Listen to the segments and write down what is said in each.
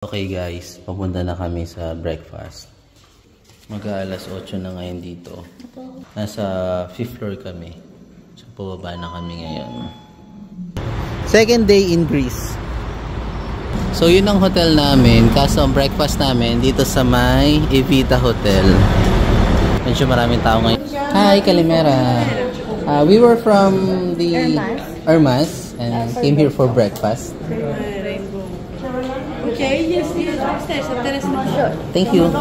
Okay guys, papunta na kami sa breakfast. Mag-aalas 8 na ngayon dito. Nasa 5th floor kami. So pababa na kami ngayon. Second day in Greece. So yun ang hotel namin. Kaso ang breakfast namin dito sa may Evita Hotel. Medyo maraming tao ngayon. Hi, Kalimera. We were from the Hermas and came here for breakfast. Okay, yes, upstairs. Thank you.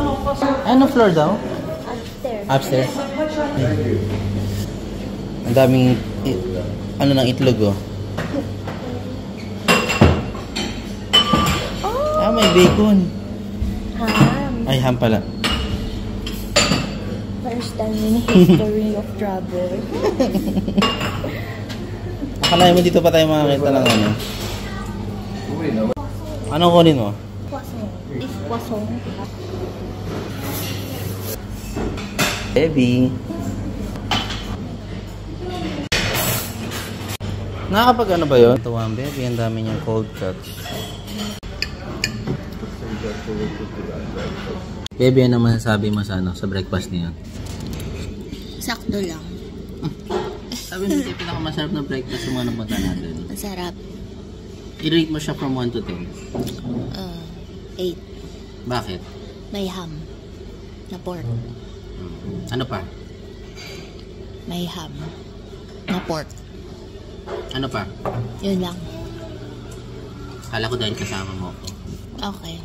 Ano floor daw? Upstairs. Upstairs. Ang daming ano ng itlog oh. Ah, may bacon. Ham. Ay, ham pala. First time in history of trouble. Akala mo dito pa tayo makakita ng ano? Anong kunin mo? Poisson. Is poisson. Baby. Nakakapag ano ba yun? Ito ang baby, ang dami niyang cold cuts. Baby, ano masasabi mo sa ano, sa breakfast niya? Sakto lang. Sabi mo ito yung pinakamasarap na breakfast sa mga napunta natin. Masarap. I-rate mo siya from 1 to 10. 8. Bakit? May ham. Na pork. Ano pa? May ham. Na pork. Ano pa? Yun lang. Kala ko dahil kasama mo ako. Okay.